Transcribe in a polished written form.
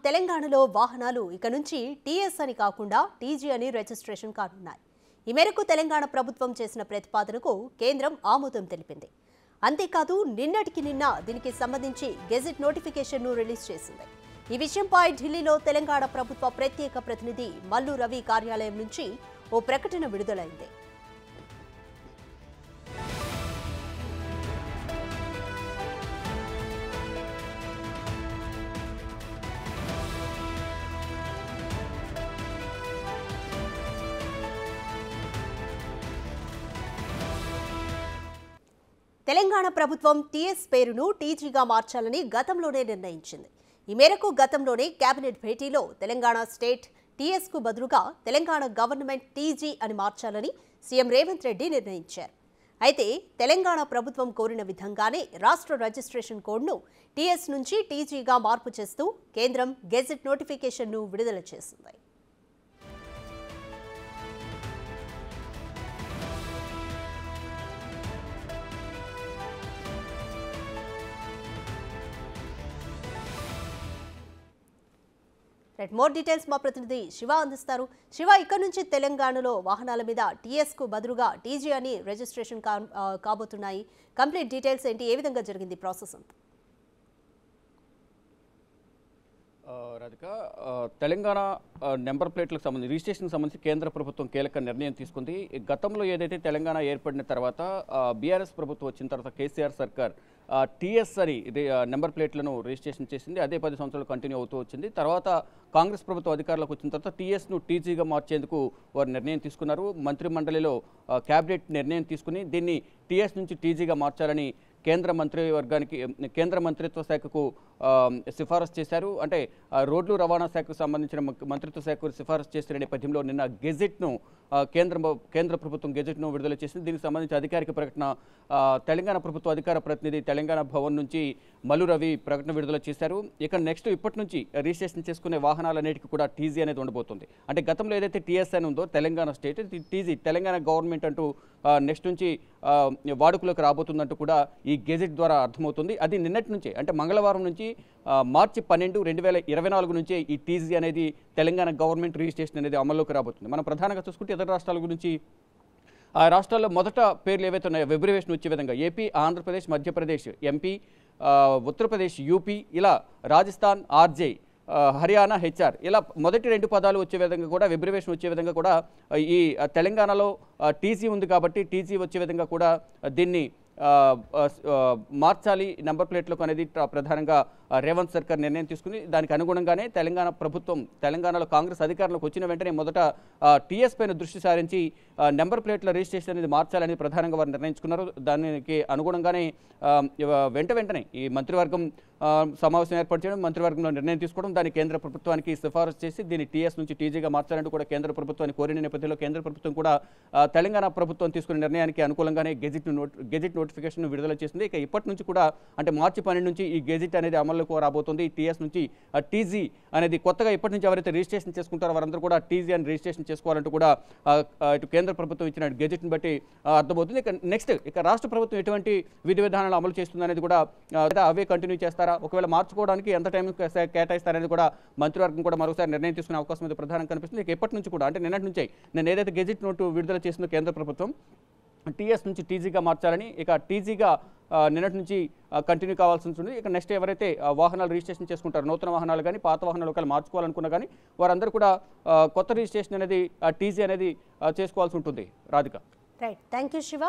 తెలంగాణలో వాహనాలు ఇక నుంచి టీఎస్ అని కాకుండా టీజీ అని రిజిస్ట్రేషన్ కానున్నాయి. ఈ మేరకు తెలంగాణ ప్రభుత్వం చేసిన ప్రతిపాదనకు కేంద్రం ఆమోదం తెలిపింది. అంతేకాదు నిన్నటికి నిన్న దీనికి సంబంధించి గెజెట్ నోటిఫికేషన్ను రిలీజ్ చేసింది. ఈ విషయంపై ఢిల్లీలో తెలంగాణ ప్రభుత్వ ప్రత్యేక ప్రతినిధి మల్లు రవి కార్యాలయం నుంచి ఓ ప్రకటన విడుదలైంది. తెలంగాణ ప్రభుత్వం టీఎస్ పేరును టీజీగా మార్చాలని గతంలోనే నిర్ణయించింది. ఈ మేరకు గతంలోనే కేబినెట్ భేటీలో తెలంగాణ స్టేట్ టీఎస్కు బదులుగా తెలంగాణ గవర్నమెంట్ టీజీ అని మార్చాలని సీఎం రేవంత్ రెడ్డి నిర్ణయించారు. అయితే తెలంగాణ ప్రభుత్వం కోరిన విధంగానే రాష్ట్ర రిజిస్ట్రేషన్ కోడ్ను టీఎస్ నుంచి టీజీగా మార్పు చేస్తూ కేంద్రం గెజెట్ నోటిఫికేషన్ను విడుదల చేసింది. మోర్ డీటెయిల్స్ మా ప్రతినిధి శివ అందిస్తారు. శివ, ఇక్కడ నుంచి తెలంగాణలో వాహనాల మీద టీఎస్కు బదులుగా టీజీ అని రిజిస్ట్రేషన్ కాబోతున్నాయి. కంప్లీట్ డీటెయిల్స్ ఏంటి, ఏ విధంగా జరిగింది ప్రాసెస్ అంతా? రాధిక, తెలంగాణ నెంబర్ ప్లేట్లకు సంబంధించి రిజిస్ట్రేషన్కి సంబంధించి కేంద్ర ప్రభుత్వం కీలక నిర్ణయం తీసుకుంది. గతంలో ఏదైతే తెలంగాణ ఏర్పడిన తర్వాత బీఆర్ఎస్ ప్రభుత్వం వచ్చిన తర్వాత కేసీఆర్ సర్కార్ టీఎస్ అని నెంబర్ ప్లేట్లను రిజిస్ట్రేషన్ చేసింది. అదే 10 సంవత్సరాలు కంటిన్యూ అవుతూ వచ్చింది. తర్వాత కాంగ్రెస్ ప్రభుత్వం అధికారంలోకి వచ్చిన తర్వాత టీఎస్ను టీజీగా మార్చేందుకు వారు నిర్ణయం తీసుకున్నారు. మంత్రి మండలిలో క్యాబినెట్ నిర్ణయం తీసుకుని దీన్ని టీఎస్ నుంచి టీజీగా మార్చాలని కేంద్ర మంత్రిత్వ శాఖకు సిఫారసు చేశారు. అంటే రోడ్లు రవాణా శాఖకు సంబంధించిన మంత్రిత్వ శాఖకు సిఫారసు చేసిన నేపథ్యంలో నిన్న గెజెట్ను కేంద్ర ప్రభుత్వం గెజెట్ను విడుదల చేసింది. దీనికి సంబంధించి అధికారిక ప్రకటన తెలంగాణ ప్రభుత్వ అధికార ప్రతినిధి తెలంగాణ భవన్ నుంచి మల్లు రవి ప్రకటన విడుదల చేశారు. ఇక నెక్స్ట్ ఇప్పటి నుంచి రిజిస్ట్రేషన్ చేసుకునే వాహనాలన్నిటికీ కూడా టీజీ అనేది ఉండబోతుంది. అంటే గతంలో ఏదైతే టీఎస్ అని ఉందో Telangana state TG Telangana government అంటూ నెక్స్ట్ నుంచి వాడుకలోకి రాబోతుందంటూ కూడా ఈ గెజెట్ ద్వారా అర్థమవుతుంది. అది నిన్నటి నుంచే, అంటే మంగళవారం నుంచి మార్చి 12, 2024 నుంచే ఈ టీజీ అనేది తెలంగాణ గవర్నమెంట్ రిజిస్ట్రేషన్ అనేది అమల్లోకి రాబోతుంది. మనం ప్రధానంగా చూసుకుంటే ఇతర రాష్ట్రాల గురించి, ఆ రాష్ట్రాల్లో మొదట పేర్లు ఏవైతే ఉన్నాయో వెబ్రివేషన్ వచ్చే విధంగా AP, Andhra Pradesh, Madhya Pradesh MP, Uttar Pradesh UP, ఇలా రాజస్థాన్ ఆర్జే, హర్యానా హెచ్ఆర్, ఇలా మొదటి 2 పదాలు వచ్చే విధంగా కూడా వెబ్రివేషన్ వచ్చే విధంగా కూడా ఈ తెలంగాణలో టీజీ ఉంది కాబట్టి టీజీ వచ్చే విధంగా కూడా దీన్ని మార్చాలి నెంబర్ ప్లేట్లకు అనేది ప్రధానంగా రేవంత్ సర్కార్ నిర్ణయం తీసుకుని దానికి అనుగుణంగానే తెలంగాణ ప్రభుత్వం తెలంగాణలో కాంగ్రెస్ అధికారంలోకి వచ్చిన వెంటనే మొదట టీఎస్ పైన దృష్టి సారించి నెంబర్ ప్లేట్ల రిజిస్ట్రేషన్ అనేది మార్చాలని ప్రధానంగా వారు నిర్ణయించుకున్నారు. దానికి అనుగుణంగానే వెంటనే ఈ మంత్రివర్గం సమావేశం ఏర్పాటు చేయడం, మంత్రివర్గంలో నిర్ణయం తీసుకోవడం, దాన్ని కేంద్ర ప్రభుత్వానికి సిఫారసు చేసి దీన్ని టీఎస్ నుంచి టీజీగా మార్చాలంటూ కూడా కేంద్ర ప్రభుత్వాన్ని కోరిన నేపథ్యంలో కేంద్ర ప్రభుత్వం కూడా తెలంగాణ ప్రభుత్వం తీసుకున్న నిర్ణయానికి అనుకూలంగానే గెజెట్ నోటిఫికేషన్ విడుదల చేసింది. ఇక ఇప్పటి నుంచి కూడా, అంటే మార్చి 12 నుంచి ఈ గెజెట్ అనేది అమల్లోకి రాబోతుంది. టీఎస్ నుంచి టీజీ అనేది కొత్తగా ఇప్పటి నుంచి ఎవరైతే రిజిస్ట్రేషన్ చేసుకుంటారో వారందరూ కూడా టీజీ అని రిజిస్ట్రేషన్ చేసుకోవాలంటూ కూడా ఇటు కేంద్ర ప్రభుత్వం ఇచ్చిన గెజెట్ని బట్టి అర్థమవుతుంది. ఇక రాష్ట్ర ప్రభుత్వం ఎటువంటి విధి విధానాలు అమలు చేస్తుంది అనేది కూడా అవే కంటిన్యూ చేస్తారా, ఒకవేళ మార్చుకోవడానికి ఎంత టైం కేటాయిస్తారనేది కూడా మంత్రివర్గం కూడా మరోసారి నిర్ణయం తీసుకునే అవకాశం అయితే ప్రధానంగా కనిపిస్తుంది. ఇక ఎప్పటి నుంచి కూడా, అంటే నిన్నటి నుంచే నేను ఏదైతే గెజెట్ నోటు విడుదల చేసిందో కేంద్ర ప్రభుత్వం టీఎస్ నుంచి టీజీగా మార్చాలని, ఇక టీజీగా నిన్నటి నుంచి కంటిన్యూ కావాల్సి ఉంటుంది. ఇక నెక్స్ట్ ఎవరైతే వాహనాలు రిజిస్ట్రేషన్ చేసుకుంటారో, నూతన వాహనాలు కానీ పాత వాహనాలు ఒకవేళ మార్చుకోవాలనుకున్నా కానీ వారందరూ కూడా కొత్త రిజిస్ట్రేషన్ అనేది టీజీ అనేది చేసుకోవాల్సి ఉంటుంది. Radhika. Right, thank you Shiva.